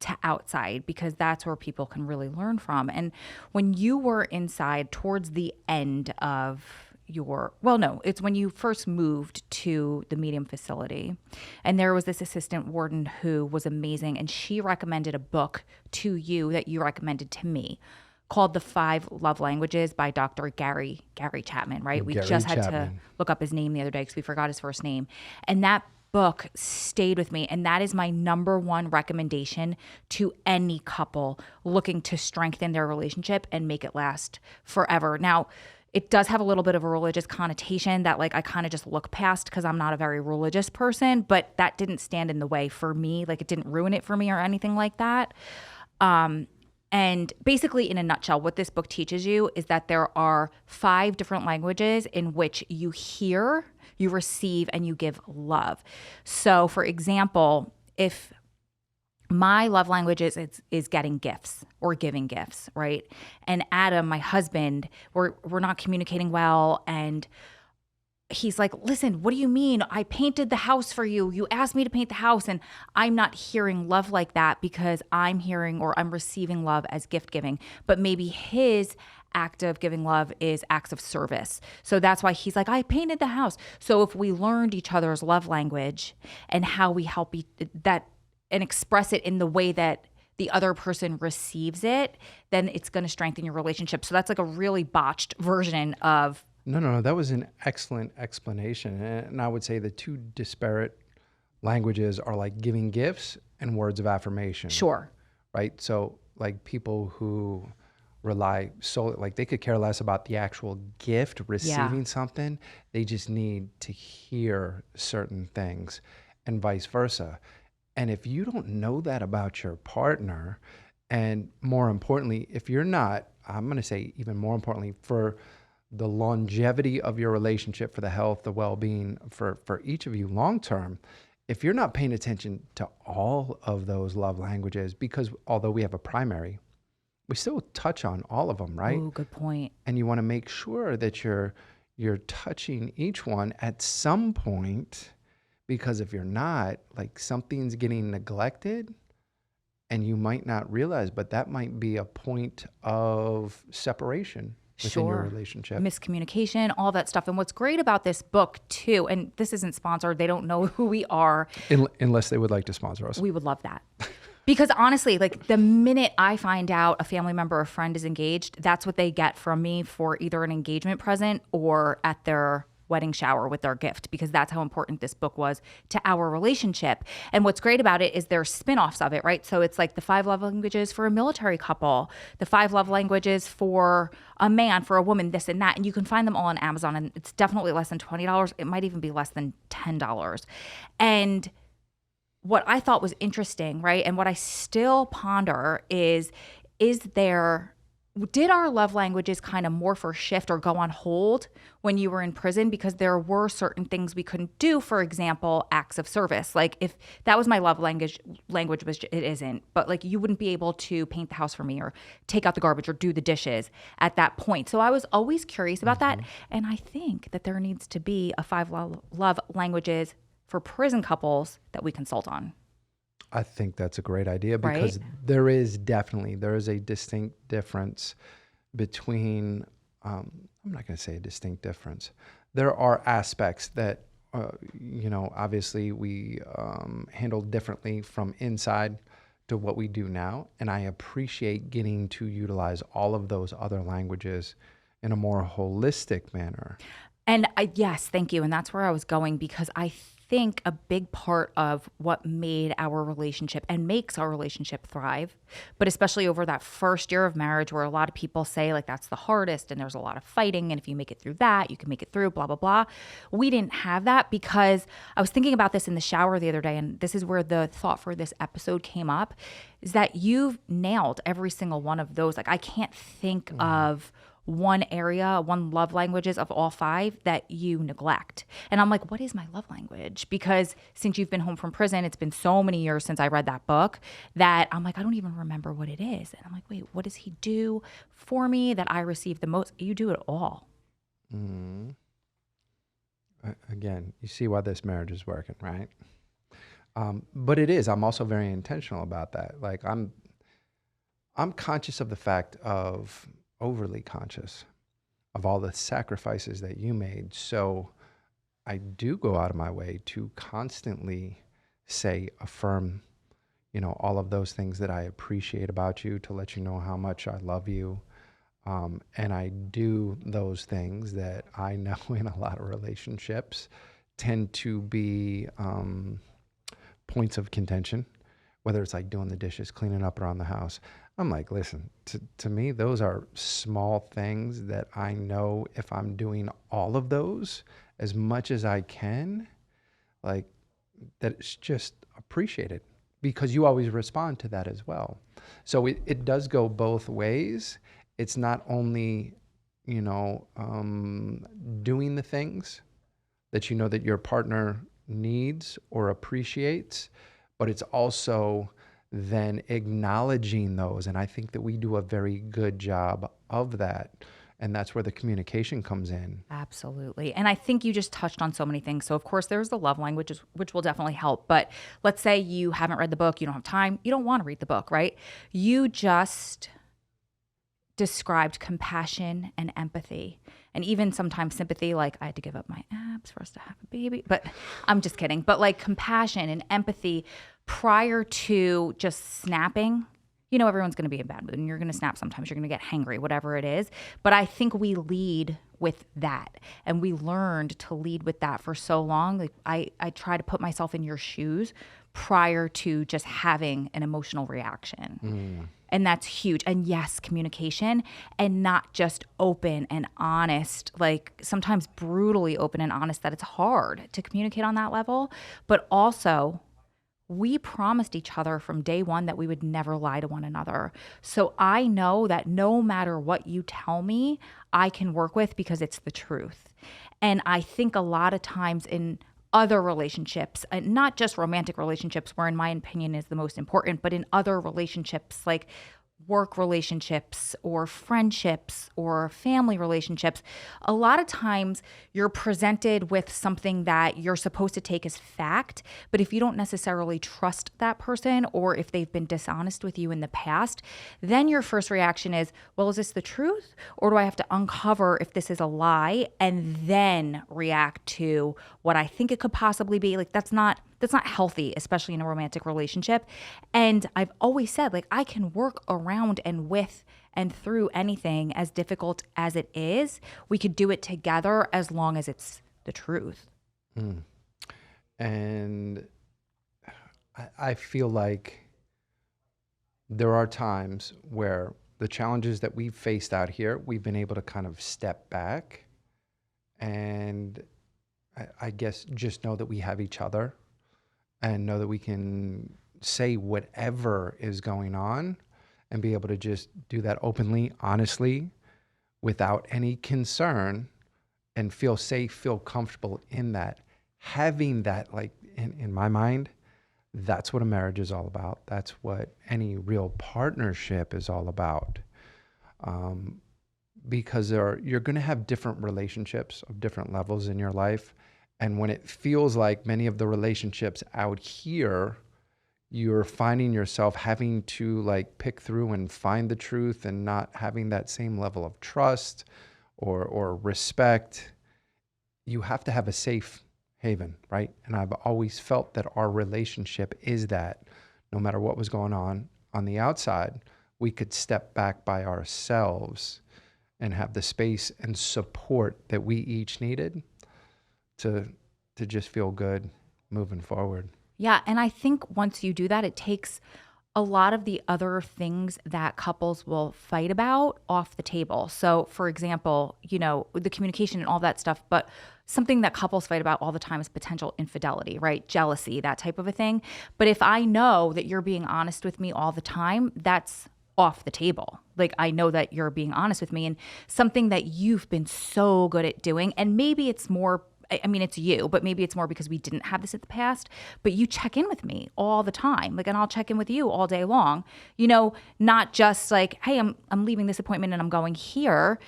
to outside, because that's where people can really learn from. And when you were inside towards the end of it's when you first moved to the medium facility, and there was this assistant warden who was amazing, and she recommended a book to you that you recommended to me called The 5 Love Languages by Dr. Gary Chapman, right? We Gary just had to Chapman. look up his name the other day because we forgot his first name. And that book stayed with me. And that is my number one recommendation to any couple looking to strengthen their relationship and make it last forever. Now, it does have a little bit of a religious connotation that like I kind of just look past because I'm not a very religious person, but that didn't stand in the way for me. Like it didn't ruin it for me or anything like that. And basically, in a nutshell, what this book teaches you is that there are 5 different languages in which you hear, you receive, and you give love. So, for example, if my love language is getting gifts or giving gifts, right? And Adam, my husband, we're not communicating well, and he's like, listen, what do you mean? I painted the house for you. You asked me to paint the house, and I'm not hearing love like that because I'm hearing or I'm receiving love as gift giving. But maybe his act of giving love is acts of service. So that's why he's like, I painted the house. So if we learned each other's love language and how we help that and express it in the way that the other person receives it, then it's going to strengthen your relationship. So that's like a really botched version of. No. That was an excellent explanation. And I would say the 2 disparate languages are like giving gifts and words of affirmation. Sure. Right? So like people who rely solely, like they could care less about the actual gift, receiving something. They just need to hear certain things and vice versa. And if you don't know that about your partner, and more importantly, if you're not, I'm going to say even more importantly, for the longevity of your relationship, for the health, the well-being for each of you long-term, if you're not paying attention to all of those love languages, because although we have a primary, we still touch on all of them, right? Oh, good point. And you want to make sure that you're touching each one at some point, because if you're not, like something's getting neglected and you might not realize, but that might be a point of separation within your relationship. Miscommunication, all that stuff. And what's great about this book too, and this isn't sponsored, they don't know who we are. Unless they would like to sponsor us. We would love that. Because honestly, like the minute I find out a family member or friend is engaged, that's what they get from me for either an engagement present or at their wedding shower with their gift, because that's how important this book was to our relationship. And what's great about it is there's spin-offs of it, right? So it's like the 5 love languages for a military couple, the 5 love languages for a man, for a woman, this and that. And you can find them all on Amazon, and it's definitely less than $20. It might even be less than $10. And what I thought was interesting, right? And what I still ponder did our love languages kind of morph or shift or go on hold when you were in prison? Because there were certain things we couldn't do, for example, acts of service. Like if that was my love language, which it isn't, but like you wouldn't be able to paint the house for me or take out the garbage or do the dishes at that point. So I was always curious about that. And I think that there needs to be a 5 love languages for prison couples that we consult on. I think that's a great idea, because there is a distinct difference between, I'm not going to say a distinct difference. There are aspects that, obviously we handle differently from inside to what we do now. And I appreciate getting to utilize all of those other languages in a more holistic manner. And yes, thank you. And that's where I was going, because I think a big part of what made our relationship and makes our relationship thrive, but especially over that first year of marriage where a lot of people say like that's the hardest and there's a lot of fighting, and if you make it through that, you can make it through, blah, blah, blah. We didn't have that, because I was thinking about this in the shower the other day, and this is where the thought for this episode came up, is that you've nailed every single one of those. Like I can't think of one area, one love languages of all 5 that you neglect. And I'm like, what is my love language? Because since you've been home from prison, it's been so many years since I read that book that I'm like, I don't even remember what it is. And I'm like, wait, what does he do for me that I receive the most? You do it all. Again, you see why this marriage is working, right? But it is. I'm also very intentional about that. Like I'm conscious of the fact of overly conscious of all the sacrifices that you made. So I do go out of my way to constantly say, affirm, all of those things that I appreciate about you, to let you know how much I love you. And I do those things that I know in a lot of relationships tend to be points of contention, whether it's like doing the dishes, cleaning up around the house. I'm like, listen, to me, those are small things that I know if I'm doing all of those as much as I can, like that it's just appreciated because you always respond to that as well. So it does go both ways. It's not only, doing the things that you know that your partner needs or appreciates, but it's also then acknowledging those. And I think that we do a very good job of that. And that's where the communication comes in. Absolutely. And I think you just touched on so many things. So of course there's the love language, which will definitely help. But let's say you haven't read the book, you don't have time, you don't want to read the book, right? You just described compassion and empathy, and even sometimes sympathy, like I had to give up my abs for us to have a baby, but I'm just kidding. But like compassion and empathy prior to just snapping, everyone's going to be in bad mood and you're going to snap sometimes, you're going to get hangry, whatever it is. But I think we lead with that, and we learned to lead with that for so long. Like I try to put myself in your shoes prior to just having an emotional reaction. And that's huge. And yes, communication, and not just open and honest, like sometimes brutally open and honest, that it's hard to communicate on that level. But also, we promised each other from day one that we would never lie to one another. So I know that no matter what you tell me, I can work with because it's the truth. And I think a lot of times in other relationships, and not just romantic relationships, where in my opinion is the most important, but in other relationships like work relationships or friendships or family relationships, a lot of times you're presented with something that you're supposed to take as fact. But if you don't necessarily trust that person, or if they've been dishonest with you in the past, then your first reaction is, well, is this the truth? Or do I have to uncover if this is a lie and then react to what I think it could possibly be? Like that's not healthy, especially in a romantic relationship. And I've always said, like, I can work around and with and through anything as difficult as it is. We could do it together as long as it's the truth. And I feel like there are times where the challenges that we've faced out here, we've been able to kind of step back and I guess just know that we have each other and know that we can say whatever is going on and be able to just do that openly, honestly, without any concern, and feel safe, feel comfortable in that. Having that, like in my mind, that's what a marriage is all about. That's what any real partnership is all about. Because you're going to have different relationships of different levels in your life. And when it feels like many of the relationships out here, you're finding yourself having to like pick through and find the truth and not having that same level of trust or respect, you have to have a safe haven, right? And I've always felt that our relationship is that. No matter what was going on the outside, we could step back by ourselves and have the space and support that we each needed to just feel good moving forward. Yeah. And I think once you do that, it takes a lot of the other things that couples will fight about off the table. So, for example, the communication and all that stuff, but something that couples fight about all the time is potential infidelity, right? Jealousy, that type of a thing. But if I know that you're being honest with me all the time, that's off the table. Like, I know that you're being honest with me, and something that you've been so good at doing, and maybe it's more, it's you, but maybe it's more because we didn't have this in the past, but you check in with me all the time. Like, and I'll check in with you all day long, not just like, hey, I'm leaving this appointment and I'm going here,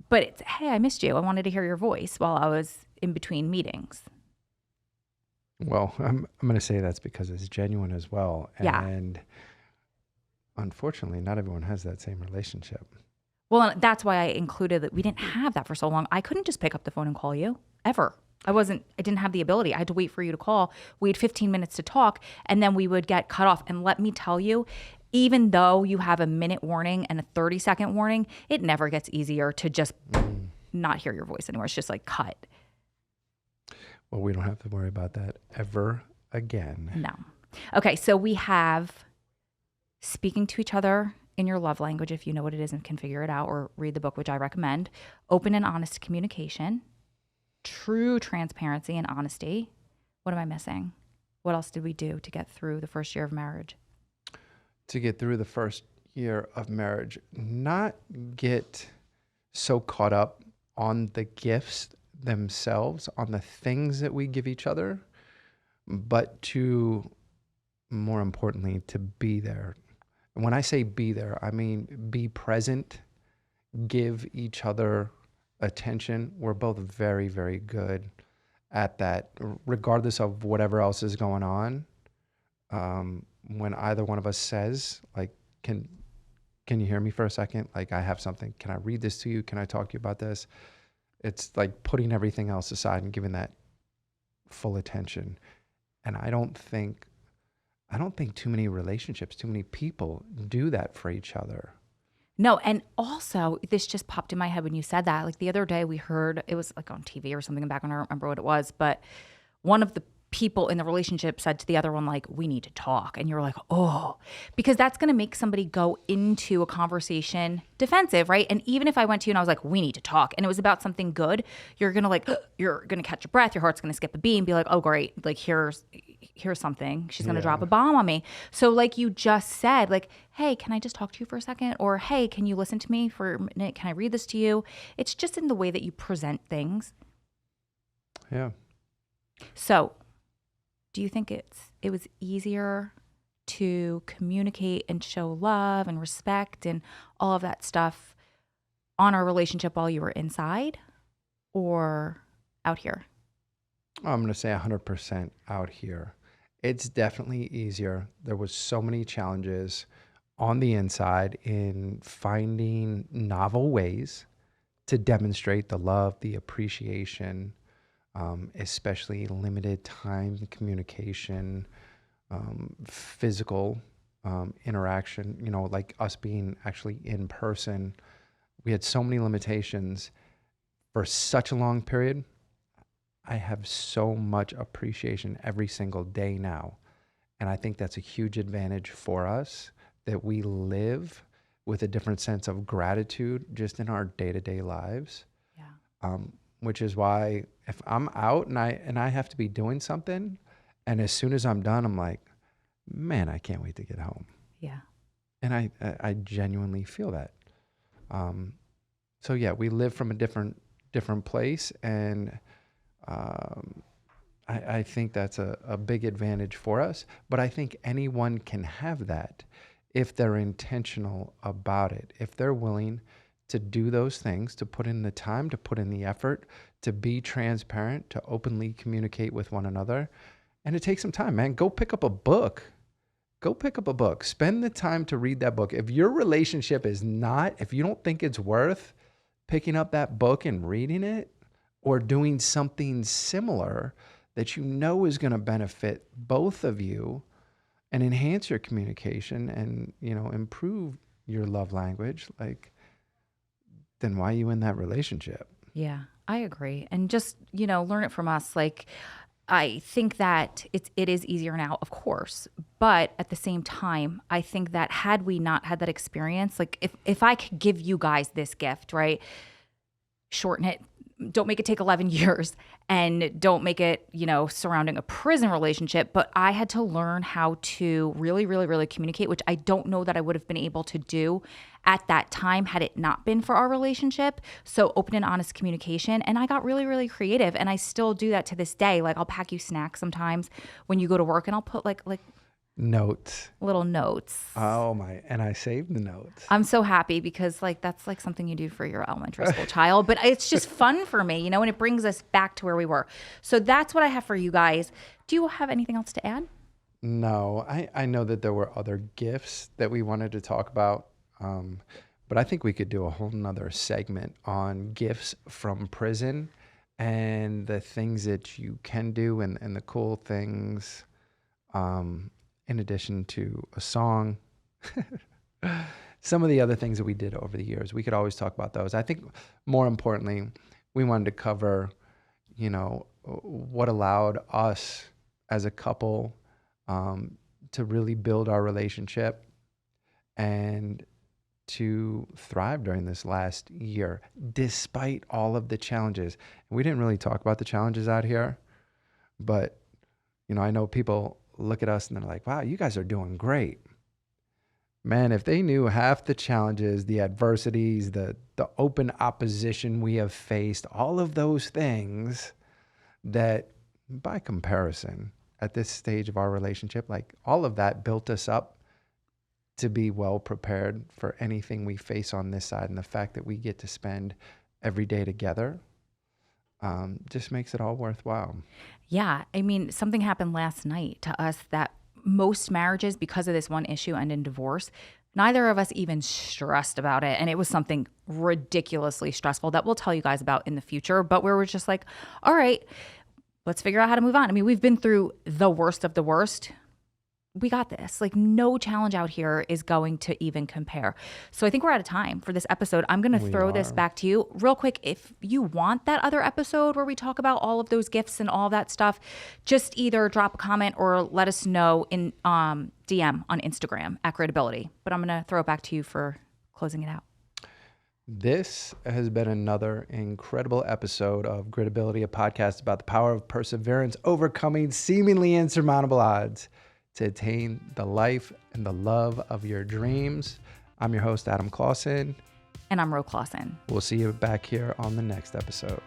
but it's, hey, I missed you. I wanted to hear your voice while I was in between meetings. Well, I'm going to say that's because it's genuine as well. Yeah. And unfortunately, not everyone has that same relationship. Well, and that's why I included that we didn't have that for so long. I couldn't just pick up the phone and call you ever. I didn't have the ability. I had to wait for you to call. We had 15 minutes to talk, and then we would get cut off. And let me tell you, even though you have a minute warning and a 30-second warning, it never gets easier to just not hear your voice anymore. It's just like cut. Well, we don't have to worry about that ever again. No. Okay, so we have speaking to each other in your love language, if you know what it is and can figure it out, or read the book, which I recommend. Open and honest communication, true transparency and honesty. What am I missing? What else did we do to get through the first year of marriage? To get through the first year of marriage, not get so caught up on the gifts themselves, on the things that we give each other, but to, more importantly, to be there. And when I say be there, I mean be present, give each other attention. We're both very, very good at that, regardless of whatever else is going on. When either one of us says, like, can you hear me for a second? Like, I have something. Can I read this to you? Can I talk to you about this? It's like putting everything else aside and giving that full attention. And I don't think too many relationships, too many people do that for each other. No, and also this just popped in my head when you said that. Like the other day we heard, it was like on TV or something in the background, I don't remember what it was, but one of the people in the relationship said to the other one, like, we need to talk. And you're like, oh, because that's going to make somebody go into a conversation defensive, right? And even if I went to you and I was like, we need to talk, and it was about something good, you're going to like, you're going to catch your breath. Your heart's going to skip a beat and be like, oh, great. Like, here's something. She's going to drop a bomb on me. So like you just said, like, hey, can I just talk to you for a second? Or, hey, can you listen to me for a minute? Can I read this to you? It's just in the way that you present things. Yeah. So do you think it was easier to communicate and show love and respect and all of that stuff on our relationship while you were inside or out here? I'm going to say 100% out here. It's definitely easier. There was so many challenges on the inside in finding novel ways to demonstrate the love, the appreciation, especially limited time communication, physical interaction, like us being actually in person. We had so many limitations for such a long period. I have so much appreciation every single day now. And I think that's a huge advantage for us, that we live with a different sense of gratitude just in our day-to-day lives. Yeah. Which is why if I'm out and I have to be doing something, and as soon as I'm done, I'm like, man, I can't wait to get home. Yeah. And I genuinely feel that. So yeah, we live from a different place, and I think that's a big advantage for us. But I think anyone can have that if they're intentional about it, if they're willing to do those things, to put in the time, to put in the effort, to be transparent, to openly communicate with one another. And it takes some time, man. Go pick up a book. Go pick up a book. Spend the time to read that book. If your relationship if you don't think it's worth picking up that book and reading it, or doing something similar that you know is going to benefit both of you and enhance your communication and, improve your love language, like, then why are you in that relationship? Yeah, I agree. And just, learn it from us. Like, I think that it is easier now, of course. But at the same time, I think that had we not had that experience, like if I could give you guys this gift, right? Shorten it. Don't make it take 11 years, and don't make it, surrounding a prison relationship. But I had to learn how to really, really, really communicate, which I don't know that I would have been able to do at that time had it not been for our relationship. So open and honest communication. And I got really, really creative. And I still do that to this day. Like, I'll pack you snacks sometimes when you go to work, and I'll put like Notes. little notes. Oh my, and I saved the notes. I'm so happy because like that's like something you do for your elementary school child, but it's just fun for me, and it brings us back to where we were. So that's what I have for you guys. Do you have anything else to add? No, I know that there were other gifts that we wanted to talk about, but I think we could do a whole nother segment on gifts from prison and the things that you can do and the cool things, in addition to a song. Some of the other things that we did over the years, we could always talk about those. I think more importantly, we wanted to cover, what allowed us as a couple to really build our relationship and to thrive during this last year, despite all of the challenges. And we didn't really talk about the challenges out here, but, I know people look at us and they're like, wow, you guys are doing great. Man, if they knew half the challenges, the adversities, the open opposition we have faced, all of those things that by comparison at this stage of our relationship, like all of that built us up to be well prepared for anything we face on this side. And the fact that we get to spend every day together just makes it all worthwhile. Yeah. I mean, something happened last night to us that most marriages, because of this one issue, end in divorce. Neither of us even stressed about it. And it was something ridiculously stressful that we'll tell you guys about in the future. But we were just like, all right, let's figure out how to move on. I mean, we've been through the worst of the worst. We got this. Like, no challenge out here is going to even compare. So I think we're out of time for this episode. I'm going to throw this back to you real quick. If you want that other episode where we talk about all of those gifts and all that stuff, just either drop a comment or let us know in DM on Instagram at Gritability. But I'm going to throw it back to you for closing it out. This has been another incredible episode of Gritability, a podcast about the power of perseverance, overcoming seemingly insurmountable odds to attain the life and the love of your dreams. I'm your host, Adam Clausen. And I'm Ro Clausen. We'll see you back here on the next episode.